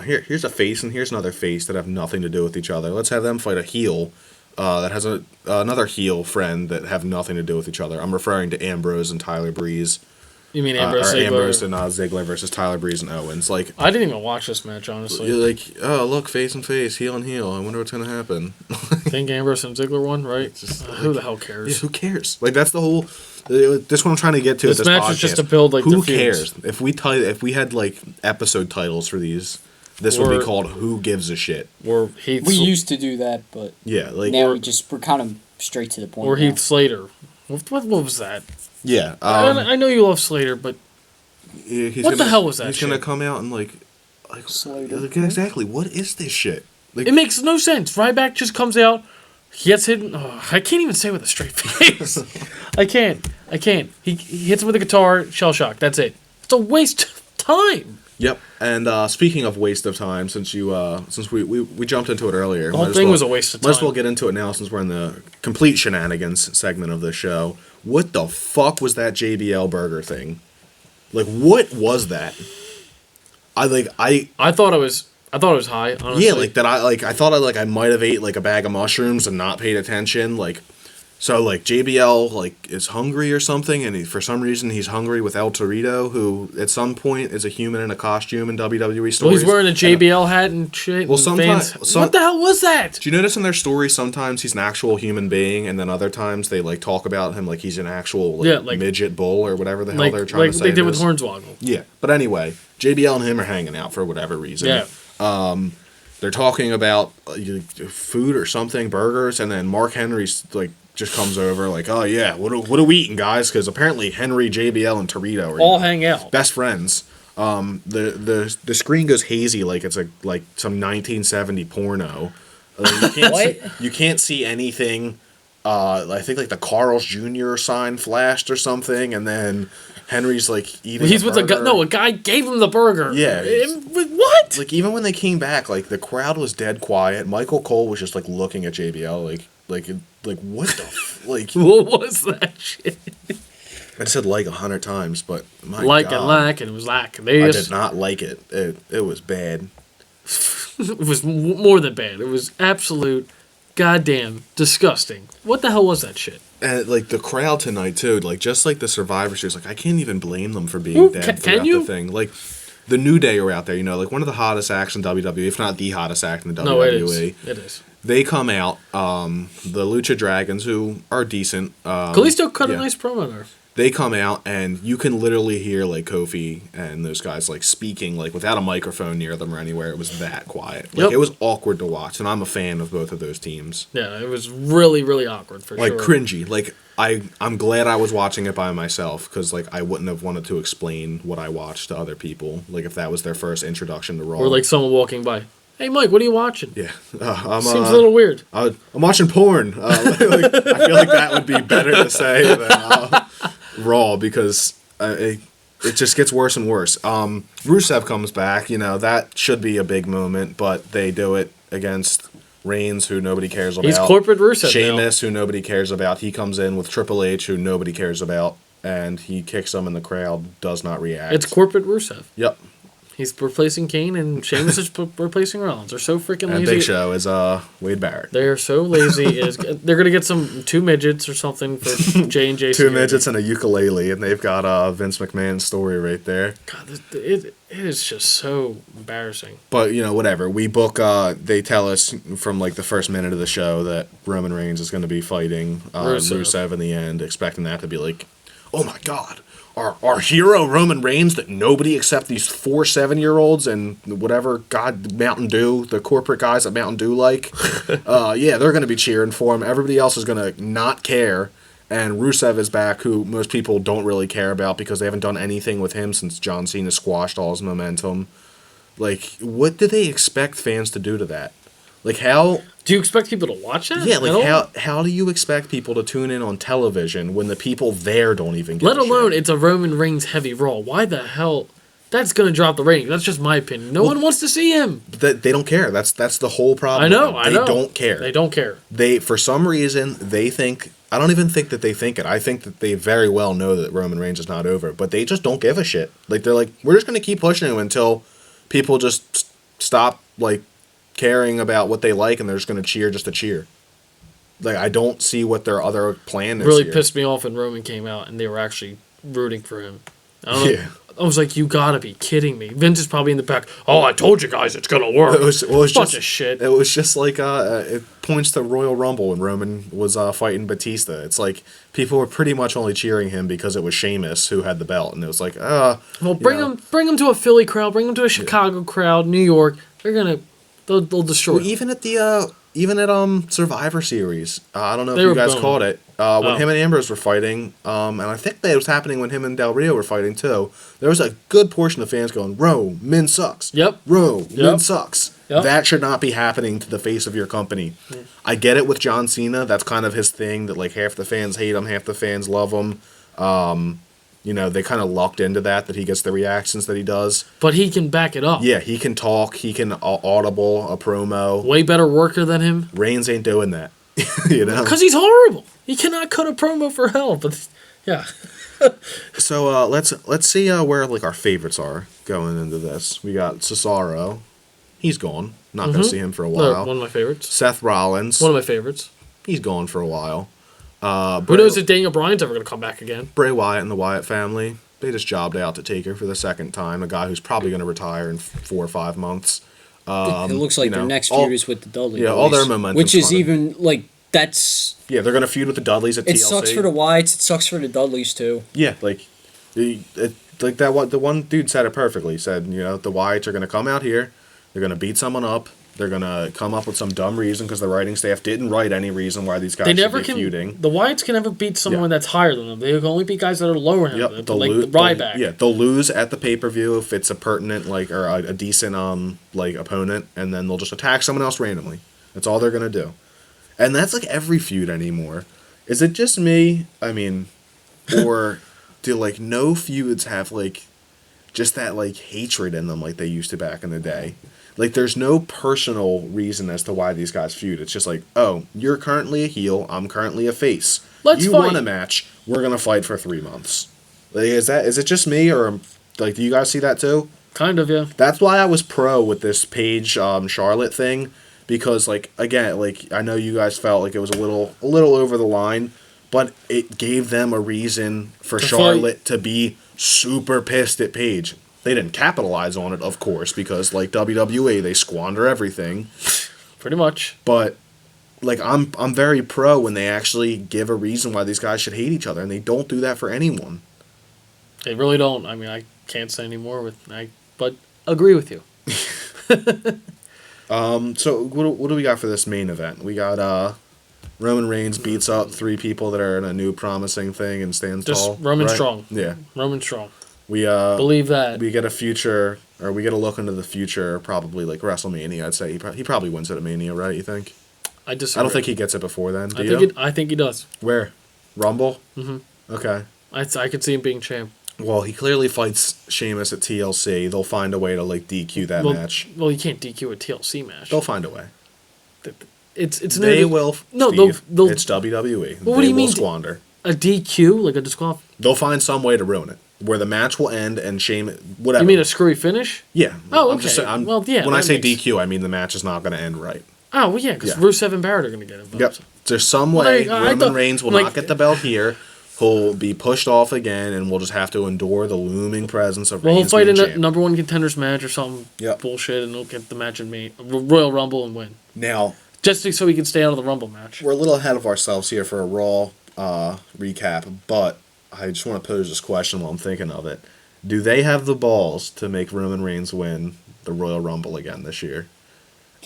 Here's a face and here's another face that have nothing to do with each other. Let's have them fight a heel that has another heel friend that have nothing to do with each other. I'm referring to Ambrose and Tyler Breeze. You mean Ambrose and Ziggler versus Tyler Breeze and Owens? I didn't even watch this match, honestly. You're look, face and face, heel and heel. I wonder what's gonna happen. Think Ambrose and Ziggler won, right? Who the hell cares? Yeah, who cares? That's the whole. This what I'm trying to get to. This match podcast. is just to build Who cares? If we had episode titles for these, this would be called "Who Gives a Shit." Or we used to do that, but now we're kind of straight to the point. Or Heath Slater. What was that? Yeah, I know you love Slater, but What the hell was that He's shit? gonna come out and like exactly. What is this shit? Like, It makes no sense. Ryback just comes out, he gets hit. I can't even say with a straight face. I can't. He hits him with a guitar, shell shock. That's it. It's a waste of time. Yep. And speaking of waste of time, since we jumped into it earlier, The whole thing was a waste of time. Might as well get into it now since we're in the complete shenanigans segment of the show. What the fuck was that JBL burger thing? Like, what was that? I thought it was high. Honestly. yeah, I thought I might have ate like a bag of mushrooms and not paid attention. Like, so like JBL like is hungry or something, and for some reason he's hungry with El Torito, who at some point is a human in a costume in WWE stories. Well, he's wearing a JBL hat and shit. Well, and sometimes- fans, what the hell was that? Do you notice in their stories sometimes he's an actual human being, and then other times they like talk about him like he's an actual midget bull or whatever the hell they're trying to say. Like they did it with is. Hornswoggle. Yeah, but anyway, JBL and him are hanging out for whatever reason. Yeah. They're talking about food or something, burgers, and then Mark Henry's like just comes over like, oh yeah, what are we eating, guys? Because apparently Henry, JBL, and Torito are all hang out, best friends. The screen goes hazy like it's like some 1970 porno. You can't see anything. I think like the Carl's Jr. sign flashed or something, and then Henry's like eating. He's with a guy. No, a guy gave him the burger. Yeah. What? Like even when they came back, like the crowd was dead quiet. Michael Cole was just like looking at JBL, like what the like. What was that shit? I said like 100 times, but my like God, and like, and it was like I this. did not like it. It was bad. It was more than bad. It was absolute, goddamn disgusting. What the hell was that shit? And like the crowd tonight too, like just like the Survivor Series, like I can't even blame them for being dead throughout the thing. Like the New Day are out there, like one of the hottest acts in WWE, if not the hottest act in the WWE. No, it is. It is. They come out, the Lucha Dragons, who are decent. Kalisto cut a nice promo there. They come out, and you can literally hear like Kofi and those guys like speaking like without a microphone near them or anywhere. It was that quiet. Like it was awkward to watch, and I'm a fan of both of those teams. Yeah, it was really, really awkward for like sure. Like cringy. Like I'm glad I was watching it by myself because like I wouldn't have wanted to explain what I watched to other people. Like if that was their first introduction to Raw, or like someone walking by. Hey, Mike, what are you watching? Yeah, seems a little weird. I'm watching porn. I feel like that would be better to say than Raw because it just gets worse and worse. Rusev comes back. That should be a big moment, but they do it against Reigns, who nobody cares about. He's corporate Rusev. Sheamus, who nobody cares about. He comes in with Triple H, who nobody cares about, and he kicks him in the crowd. Does not react. It's corporate Rusev. Yep. He's replacing Kane, and Sheamus is replacing Rollins. They're so freaking lazy. And Big Show is Wade Barrett. They're so lazy. They're gonna get two midgets or something for J&J. Two midgets and a ukulele, and they've got Vince McMahon's story right there. God, it is just so embarrassing. But whatever. We book. They tell us from like the first minute of the show that Roman Reigns is going to be fighting Rusev in the end, expecting that to be like, oh my God. Our hero Roman Reigns that nobody except these 4 7-year-olds and whatever Mountain Dew, the corporate guys at Mountain Dew like, they're going to be cheering for him. Everybody else is going to not care, and Rusev is back, who most people don't really care about because they haven't done anything with him since John Cena squashed all his momentum. Like, what do they expect fans to do to that? Like how? Do you expect people to watch that? Yeah, like how do you expect people to tune in on television when the people there don't even get Let alone it's a Roman Reigns heavy Raw. Why the hell? That's going to drop the rating. That's just my opinion. No one wants to see him. They don't care. That's the whole problem. I know. They don't care. They don't care. They, for some reason, they think... I don't even think that they think it. I think that they very well know that Roman Reigns is not over, but they just don't give a shit. Like, they're like, we're just going to keep pushing him until people just stop, like, caring about what they like, and they're just going to cheer just to cheer. Like, I don't see what their other plan is. Really here. pissed me off when Roman came out and they were actually rooting for him. I don't know. I was like, you gotta be kidding me. Vince is probably in the back. Oh, I told you guys it's gonna work. Bunch of shit. It was just like it points to Royal Rumble when Roman was fighting Batista. It's like people were pretty much only cheering him because it was Sheamus who had the belt, and it was like, well, bring him to a Philly crowd, bring him to a Chicago crowd, New York. They'll destroy. Well, even at the even at Survivor Series, I don't know if They you were guys boning. caught it. When Oh. him and Ambrose were fighting, and I think that it was happening when him and Del Rio were fighting too. There was a good portion of fans going, "Roman sucks." Yep. Roman Yep. sucks. Yep. That should not be happening to the face of your company. I get it with John Cena. That's kind of his thing. That like half the fans hate him, half the fans love him. They kind of lucked into that he gets the reactions that he does. But he can back it up. Yeah, he can talk. He can audible a promo. Way better worker than him. Reigns ain't doing that. You know? Because he's horrible. He cannot cut a promo for hell. But yeah. So let's see where like our favorites are going into this. We got Cesaro. He's gone. Not gonna see him for a while. One of my favorites. Seth Rollins. One of my favorites. He's gone for a while. Who knows if Daniel Bryan's ever going to come back again? Bray Wyatt and the Wyatt family. They just jobbed out to Taker for the second time. A guy who's probably going to retire in 4 or 5 months. It looks like their next feud is with the Dudley yeah, Boys, all their momentum's which is coming. even like that's. Yeah, they're going to feud with the Dudleys at TLC. It sucks for the Wyatts. It sucks for the Dudleys too. Yeah, the one dude said it perfectly. He said, the Wyatts are going to come out here. They're going to beat someone up. They're going to come up with some dumb reason because the writing staff didn't write any reason why these guys They should never be can. feuding. The Wyatts can never beat someone that's higher than them. They can only beat guys that are lower than them. They'll Like lose, the Ryback. they'll lose at the pay-per-view if it's a pertinent or a decent opponent, and then they'll just attack someone else randomly. That's all they're gonna do, and that's like every feud anymore. Is it just me? I mean, or do like no feuds have like just that like hatred in them like they used to back in the day? Like, there's no personal reason as to why these guys feud. It's just like, oh, you're currently a heel, I'm currently a face. Let's you fight. won a match, we're gonna fight for 3 months. Like, is it just me, or like, do you guys see that too? Kind of, yeah. That's why I was pro with this Paige Charlotte thing, because like again, like I know you guys felt like it was a little over the line, but it gave them a reason for To Charlotte to be super pissed at Paige. They didn't capitalize on it, of course, because like WWE, they squander everything. Pretty much. But like I'm very pro when they actually give a reason why these guys should hate each other, and they don't do that for anyone. They really don't. I mean, I can't say any more but agree with you. So what do we got for this main event? We got Roman Reigns beats up 3 people that are in a new promising thing and stands Just tall. Roman right? strong. Yeah. Roman strong. We Believe that. we get a future, or we get a look into the future, probably like WrestleMania. I'd say he probably wins at a Mania, right? You think? I disagree. I don't think he gets it before then. Do you? I think he does. Where? Rumble? Mm-hmm. Okay. I could see him being champ. Well, he clearly fights Sheamus at TLC. They'll find a way to like DQ that match. Well, you can't DQ a TLC match. They'll find a way. It's They will. No, Steve. they'll It's WWE. Well, what do you mean? Squander. A DQ, like a disqual. They'll find some way to ruin it, where the match will end and Sheamus, whatever. You mean a screwy finish? Yeah. Oh, I'm just okay. saying, Well, yeah, When I that say makes- DQ, I mean the match is not going to end right. Oh, well, yeah, because Yeah. Rusev and Barrett are going to get involved. Yep. There's some Well, way I Roman thought- Reigns will like- not get the belt here. He'll be pushed off again, and we'll just have to endure the looming presence of Well, he'll Reigns fight in being a champ. number 1 contenders match or something Yep. bullshit, and he'll get the match in Royal Rumble and win. Now, Just so he can stay out of the Rumble match. we're a little ahead of ourselves here for a Raw recap, but I just want to pose this question while I'm thinking of it. Do they have the balls to make Roman Reigns win the Royal Rumble again this year?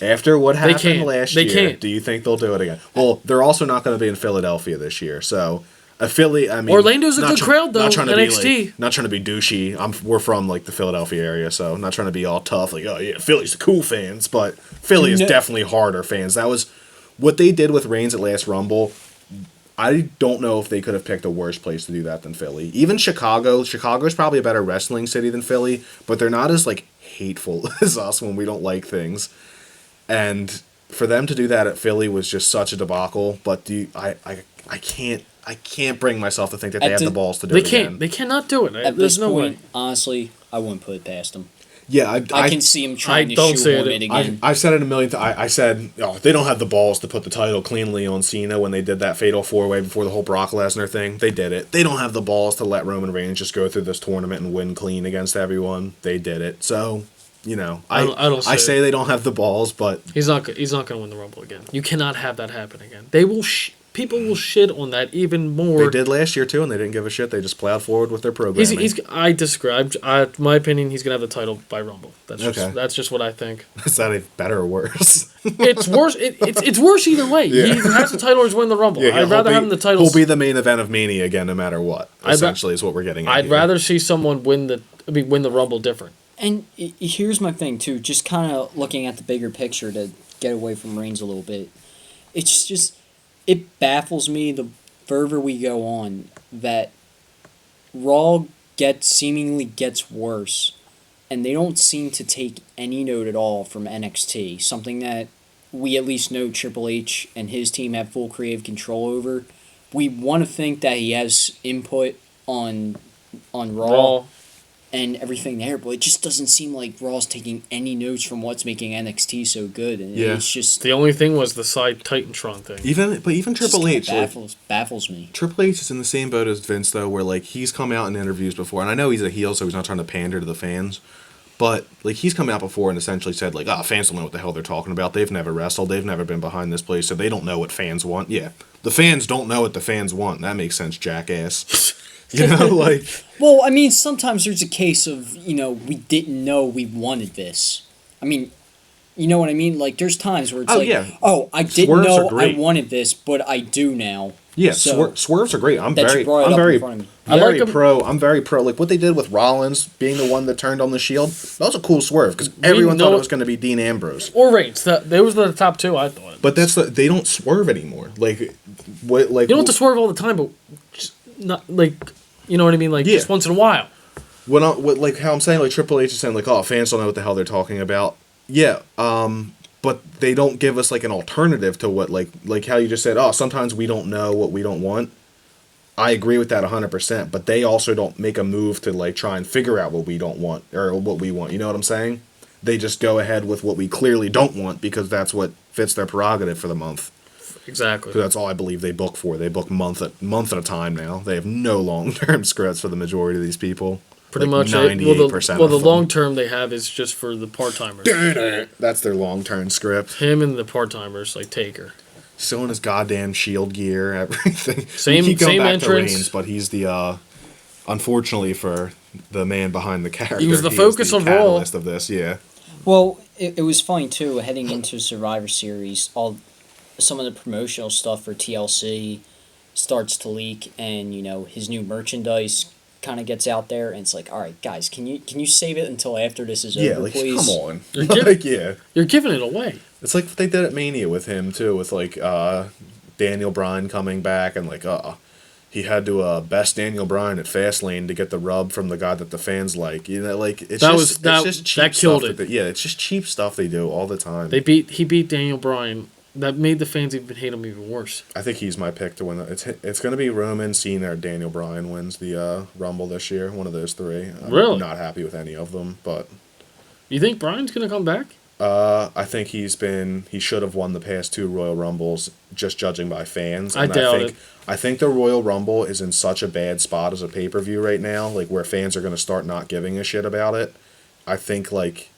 After what happened can't. last They year, can't. do you think they'll do it again? Well, they're also not going to be in Philadelphia this year, so a Philly. I mean, Orlando's a not good crowd, though, Not trying to NXT. be like, not trying to be douchey. We're from like the Philadelphia area, so not trying to be all tough. Like, oh yeah, Philly's the cool fans, but Philly is No. definitely harder fans. That was what they did with Reigns at last Rumble. I don't know if they could have picked a worse place to do that than Philly. Even Chicago. Chicago's probably a better wrestling city than Philly, but they're not as like hateful as us when we don't like things. And for them to do that at Philly was just such a debacle. But I can't bring myself to think that they At have the- the balls to do They it can't. again. They cannot do it. At There's this no point, way. honestly, I wouldn't put it past them. Yeah, I can see him trying to don't say shoehorn it. it again. I've said it a million times. I said, oh, they don't have the balls to put the title cleanly on Cena when they did that Fatal 4-Way before the whole Brock Lesnar thing. They did it. They don't have the balls to let Roman Reigns just go through this tournament and win clean against everyone. They did it. So, I don't say say they don't have the balls, but He's not going to win the Rumble again. You cannot have that happen again. They will. people will shit on that even more. They did last year too, and they didn't give a shit. They just plowed forward with their programming. I described. My opinion, he's gonna have the title by Rumble. That's just what I think. Is that a better or worse? It's worse. It's worse either way. Yeah. He either has the title or he's winning the Rumble. Yeah, I'd rather have him the title. He'll be the main event of Mania again, no matter what. Essentially, is what we're getting at. I'd here. rather see someone win the Rumble different. And here's my thing too. Just kind of looking at the bigger picture to get away from Reigns a little bit. It's just it baffles me the further we go on that Raw seemingly gets worse, and they don't seem to take any note at all from NXT. Something that we at least know Triple H and his team have full creative control over. We want to think that he has input on Raw and everything there, but it just doesn't seem like Raw's taking any notes from what's making NXT so good. And it's just the only thing was the side Titantron thing. Even Triple H baffles me. Triple H is in the same boat as Vince though, where like he's come out in interviews before, and I know he's a heel, so he's not trying to pander to the fans. But like he's come out before and essentially said like, fans don't know what the hell they're talking about. They've never wrestled. They've never been behind this place, so they don't know what fans want. Yeah, the fans don't know what the fans want. That makes sense, jackass. You know, like. Well, I mean, sometimes there's a case of we didn't know we wanted this. I mean, you know what I mean? Like, there's times where it's I didn't know I wanted this, but I do now. Yeah, so, swerves are great. I'm very pro. Like what they did with Rollins being the one that turned on the Shield. That was a cool swerve because everyone thought it was going to be Dean Ambrose or Reigns. Those were the top two, I thought. But they don't swerve anymore. Like what? Like you don't have to swerve all the time, but just not like you know what I mean. Like just once in a while. Like how I'm saying, like Triple H is saying, like, fans don't know what the hell they're talking about. Yeah. But they don't give us like an alternative to what like how you just said, sometimes we don't know what we don't want. I agree with that 100%, but they also don't make a move to like try and figure out what we don't want or what we want. You know what I'm saying? They just go ahead with what we clearly don't want because that's what fits their prerogative for the month. Exactly. So that's all I believe they book for. They book month at a time now. They have no long-term scripts for the majority of these people. Pretty much 98%. Well, the long term they have is just for the part timers. That's their long term script. Him and the part timers like Taker. Still in his goddamn Shield gear, everything. Same entrance. Reigns, but he's the unfortunately for the man behind the character. He was the focus of Raw. Of this, yeah. Well, it was funny too. Heading into Survivor Series, some of the promotional stuff for TLC starts to leak, and his new merchandise kind of gets out there, and it's like, all right, guys, can you save it until after this is over, please? Come on, you're giving it away. It's like what they did at Mania with him too, with like Daniel Bryan coming back, and like he had to best Daniel Bryan at Fastlane to get the rub from the guy that the fans like. Like it's just cheap that killed stuff it. It's just cheap stuff they do all the time. He beat Daniel Bryan. That made the fans even hate him even worse. I think he's my pick to win. It's going to be Roman, Cena, or Daniel Bryan wins the Rumble this year. One of those three. I'm not happy with any of them, but you think Bryan's going to come back? I think he should have won the past two Royal Rumbles, just judging by fans. I doubt it. I think the Royal Rumble is in such a bad spot as a pay-per-view right now, like where fans are going to start not giving a shit about it. I think like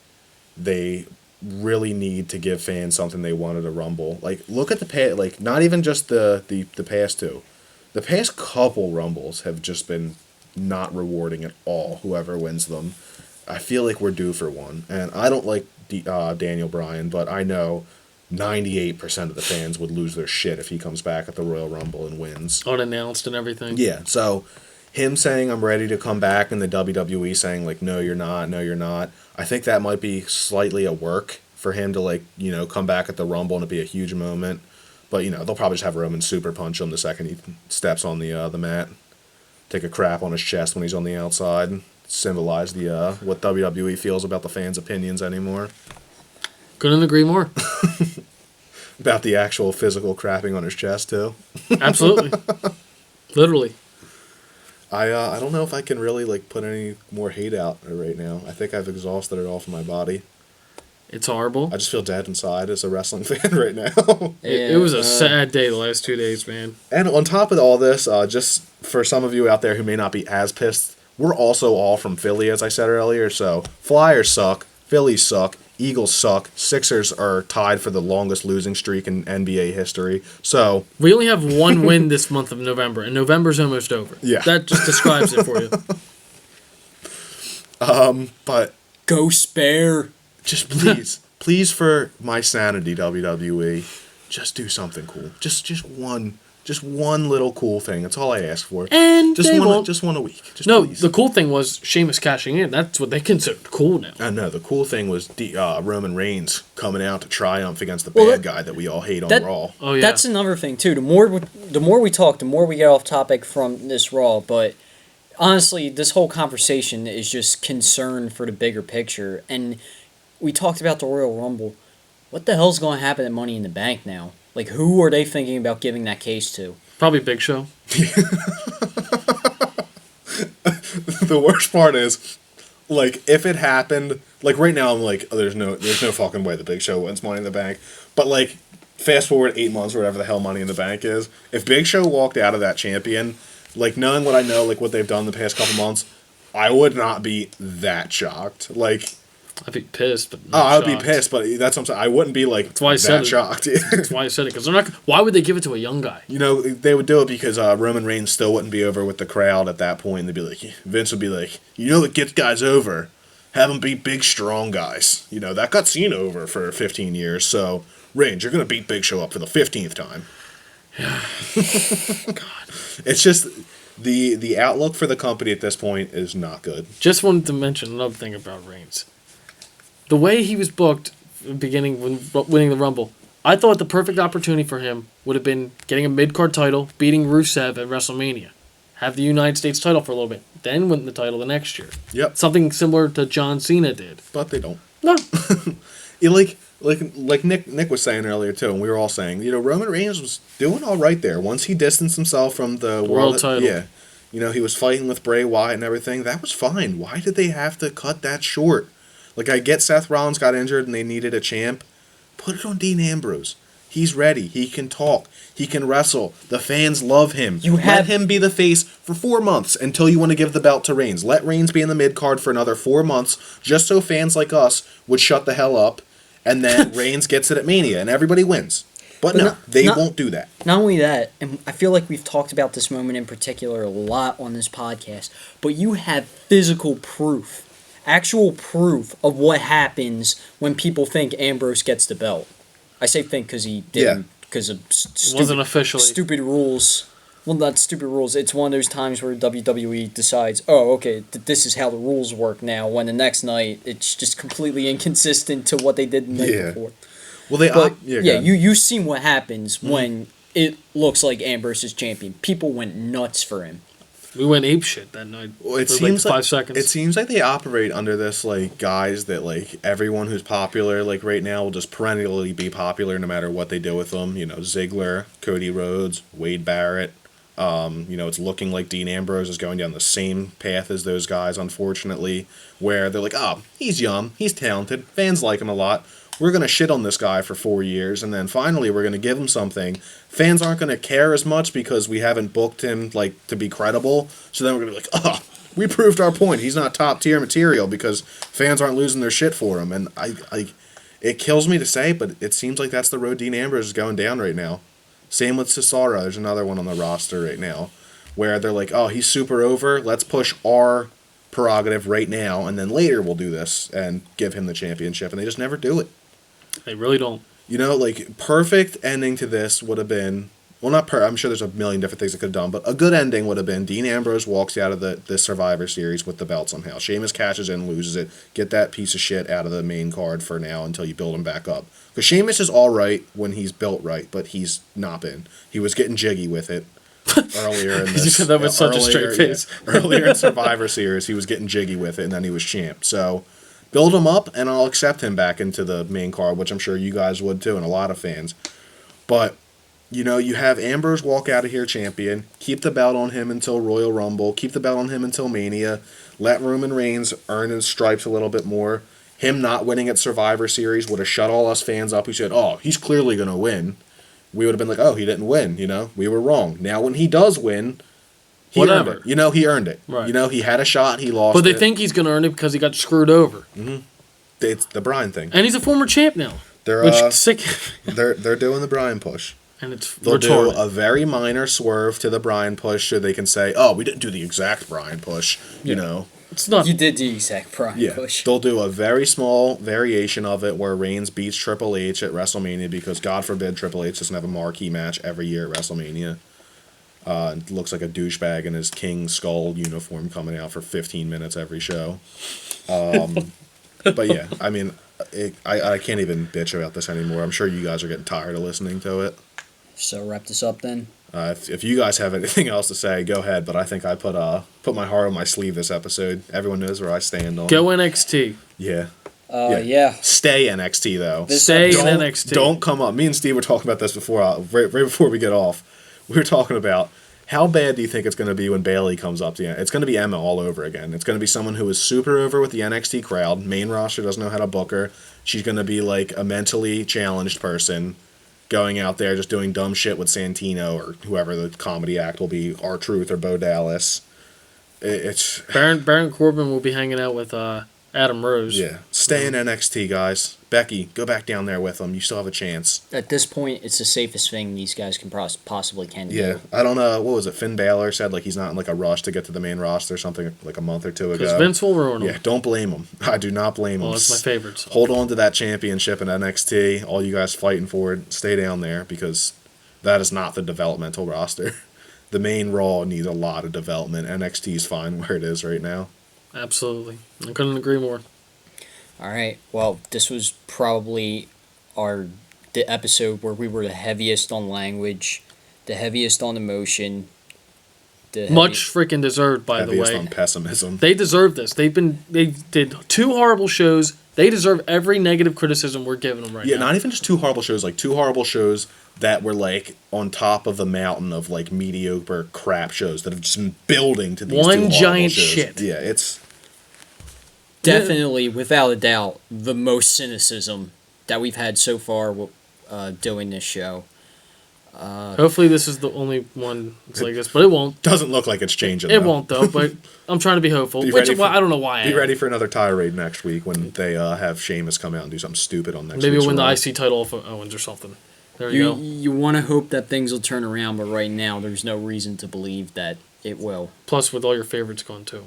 they really need to give fans something they wanted a Rumble. Like look at not even just the past two. The past couple Rumbles have just been not rewarding at all, whoever wins them. I feel like we're due for one. And I don't like Daniel Bryan, but I know 98% of the fans would lose their shit if he comes back at the Royal Rumble and wins. Unannounced and everything. Yeah, so him saying I'm ready to come back and the WWE saying like, no, you're not. I think that might be slightly a work for him to come back at the Rumble and it'd be a huge moment. But, they'll probably just have Roman super punch him the second he steps on the mat. Take a crap on his chest when he's on the outside. Symbolize the what WWE feels about the fans' opinions anymore. Couldn't agree more. About the actual physical crapping on his chest, too. Absolutely. Literally. I don't know if I can really put any more hate out right now. I think I've exhausted it all from my body. It's horrible. I just feel dead inside as a wrestling fan right now. It was a sad day the last 2 days, man. And on top of all this, just for some of you out there who may not be as pissed, we're also all from Philly, as I said earlier. So Flyers suck, Phillies suck, Eagles suck. Sixers are tied for the longest losing streak in NBA history. So We only have one win this month of November, and November's almost over. Yeah. That just describes it for you. but Go Spare. just please for my sanity, WWE, just do something cool. Just one little cool thing. That's all I ask for. And just they one won't. just one a week. Just No, please. the cool thing was Sheamus cashing in. That's what they considered cool now. I know. The cool thing was Roman Reigns coming out to triumph against the Well, bad guy that we all hate on that- Raw. Oh, yeah. That's another thing too. The more we talk, the more we get off topic from this Raw. But honestly, this whole conversation is just concern for the bigger picture. And we talked about the Royal Rumble. What the hell's going to happen at Money in the Bank now? Like, who are they thinking about giving that case to? Probably Big Show. The worst part is, like, if it happened, like right now I'm like, oh, there's no fucking way the Big Show wins Money in the Bank. But like, fast forward 8 months or whatever the hell Money in the Bank is, if Big Show walked out of that champion, like knowing what I know, like what they've done the past couple months, I would not be that shocked. Like, I'd be pissed, but I would be pissed, but that's what I'm saying. I wouldn't be like why I said that it. shocked. That's why I said it, because they're not. Why would they give it to a young guy? You know, they would do it because Roman Reigns still wouldn't be over with the crowd at that point. They'd be like, Vince would be like, you know what gets guys over? Have them beat big, strong guys. You know, that got Cena over for 15 years. So, Reigns, you're going to beat Big Show up for the 15th time. God. It's just, the outlook for the company at this point is not good. Just wanted to mention another thing about Reigns. The way he was booked, beginning when winning the Rumble, I thought the perfect opportunity for him would have been getting a mid-card title, beating Rusev at WrestleMania, have the United States title for a little bit, then win the title the next year. Yep. Something similar to John Cena did. But they don't. No. Like Nick was saying earlier too, and we were all saying, you know, Roman Reigns was doing all right there. Once he distanced himself from the world title. Yeah. You know, he was fighting with Bray Wyatt and everything. That was fine. Why did they have to cut that short? Like, I get Seth Rollins got injured and they needed a champ. Put it on Dean Ambrose. He's ready. He can talk. He can wrestle. The fans love him. Let him be the face for 4 months until you want to give the belt to Reigns. Let Reigns be in the mid-card for another 4 months just so fans like us would shut the hell up, and then Reigns gets it at Mania and everybody wins. But no, they won't do that. Not only that, and I feel like we've talked about this moment in particular a lot on this podcast, but you have physical proof, actual proof of what happens when people think Ambrose gets the belt. I say think because he didn't, because of Wasn't officially. stupid rules. Well, not stupid rules. It's one of those times where WWE decides, oh, okay, this is how the rules work now, when the next night it's just completely inconsistent to what they did the night before. Well, you've seen what happens when it looks like Ambrose is champion. People went nuts for him. We went apeshit that night. Well, it for seems like like 5 seconds. It seems like they operate under this like guise that like everyone who's popular like right now will just perennially be popular no matter what they do with them. You know, Ziggler, Cody Rhodes, Wade Barrett. You know, it's looking like Dean Ambrose is going down the same path as those guys, unfortunately, where they're like, oh, he's young, he's talented, fans like him a lot. We're going to shit on this guy for 4 years, and then finally we're going to give him something. Fans aren't going to care as much because we haven't booked him, like, to be credible. So then we're going to be like, oh, we proved our point. He's not top-tier material because fans aren't losing their shit for him. And it kills me to say, but it seems like that's the road Dean Ambrose is going down right now. Same with Cesaro. There's another one on the roster right now where they're like, oh, he's super over. Let's push our prerogative right now, and then later we'll do this and give him the championship. And they just never do it. They really don't. You know, like, perfect ending to this would have been, well, I'm sure there's a million different things they could have done, but a good ending would have been Dean Ambrose walks out of the Survivor Series with the belt somehow. Sheamus cashes in, loses it. Get that piece of shit out of the main card for now until you build him back up. Because Sheamus is all right when he's built right, but he's not been. He was getting jiggy with it earlier in this. You said that with such a straight face. Earlier in Survivor Series, he was getting jiggy with it, and then he was champ. So build him up, and I'll accept him back into the main card, which I'm sure you guys would too, and a lot of fans. But, you know, you have Ambrose walk out of here champion, keep the belt on him until Royal Rumble, keep the belt on him until Mania, let Roman Reigns earn his stripes a little bit more. Him not winning at Survivor Series would have shut all us fans up who said, oh, he's clearly going to win. We would have been like, oh, he didn't win, you know, we were wrong. Now when he does win, he earned it. You know, he earned it. Right. You know, he had a shot, he lost But they it. think he's going to earn it because he got screwed over. Mm-hmm. It's the Bryan thing. And he's a former champ now. They're sick. they're doing the Bryan push. And it's They'll retarded. do a very minor swerve to the Bryan push so they can say, "Oh, we didn't do the exact Bryan push." You know. It's not. You did the exact Bryan push. They'll do a very small variation of it where Reigns beats Triple H at WrestleMania because God forbid Triple H doesn't have a marquee match every year at WrestleMania. Looks like a douchebag in his King Skull uniform coming out for 15 minutes every show. But yeah, I mean, I can't even bitch about this anymore. I'm sure you guys are getting tired of listening to it. So wrap this up then. If you guys have anything else to say, go ahead. But I think I put my heart on my sleeve this episode. Everyone knows where I stand on. Go NXT. Yeah. Yeah. Stay NXT though. Stay in Don't- NXT. Don't come up. Me and Steve were talking about this before, right before we get off. We were talking about how bad do you think it's going to be when Bayley comes up? It's going to be Emma all over again. It's going to be someone who is super over with the NXT crowd. Main roster doesn't know how to book her. She's going to be like a mentally challenged person going out there just doing dumb shit with Santino or whoever the comedy act will be, R-Truth or Bo Dallas. It's Baron Corbin will be hanging out with Adam Rose. yeah. Stay in NXT, guys. Becky, go back down there with them. You still have a chance. At this point, it's the safest thing these guys can possibly do. Yeah, I don't know. What was it? Finn Balor said like he's not in like a rush to get to the main roster or something like a month or two Because ago. Vince will ruin him. Yeah, don't blame him. I do not blame him. Well, that's my favorite. So. Hold on to that championship in NXT. All you guys fighting for it, stay down there because that is not the developmental roster. The main Raw needs a lot of development. NXT is fine where it is right now. Absolutely. I couldn't agree more. All right. Well, this was probably the episode where we were the heaviest on language, the heaviest on emotion. Much freaking deserved, by the Heaviest way. on pessimism. They deserve this. They did 2 horrible shows. They deserve every negative criticism we're giving them right now. Yeah, not even just 2 horrible shows, like 2 horrible shows that were like on top of the mountain of like mediocre crap shows that have just been building to these 2 One horrible giant shows. shit. Yeah, it's Definitely, without a doubt, the most cynicism that we've had so far doing this show. Hopefully this is the only one that's like this, but it won't. doesn't look like it's changing. It though. won't, though, but I'm trying to be hopeful. Be Which ready for- I don't know why I Be am. ready for another tirade next week when they have Sheamus come out and do something stupid on next Maybe week's win the Raw. IC title off of Owens or something. There you go. You want to hope that things will turn around, but right now there's no reason to believe that it will. Plus, with all your favorites gone, too.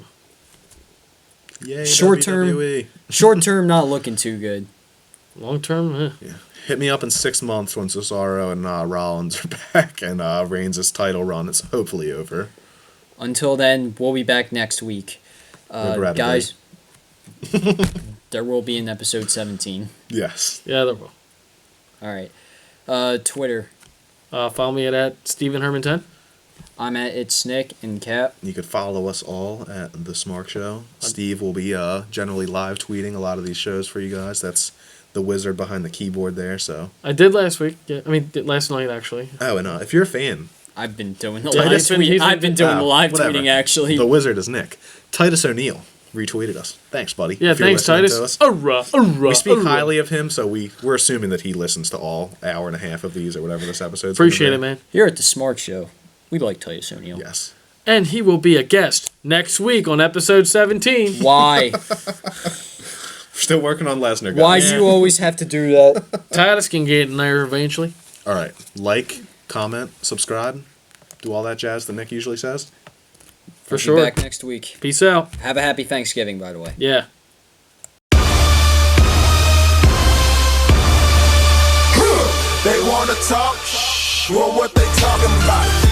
Yay, Short term. WWE. Short term, not looking too good. Long term, Yeah. Hit me up in 6 months when Cesaro and Rollins are back and Reigns' title run is hopefully over. Until then, we'll be back next week. Regrettably. Guys, there will be an episode 17. Yes. yeah, there will. All right. Twitter. Follow me at Stephen Herman 10. I'm at It's Nick and Cap. You could follow us all at The Smark Show. Steve will be generally live tweeting a lot of these shows for you guys. That's the wizard behind the keyboard there, so. I did last week. Yeah, last night, actually. Oh, and if you're a fan, I've been doing the Yeah, live he's been- tweet. he's been- I've been doing the live whatever. tweeting, actually. the wizard is Nick. Titus O'Neil retweeted us. Thanks, buddy. Yeah, if you're thanks, listening Titus. to us. We We speak highly of him, so we're assuming that he listens to all hour and a half of these or whatever this episode's gonna Appreciate be. it, man. Here at the Smark Show, we like Titus O'Neil. Yes. And he will be a guest next week on episode 17. Why? Still working on Lesnar, guys. Why do you always have to do that? Titus can get in there eventually. All right. Like, comment, subscribe, do all that jazz that Nick usually says. For I'll sure. Be back next week. Peace out. Have a happy Thanksgiving, by the way. Yeah. They wanna talk? Well, what they talking about?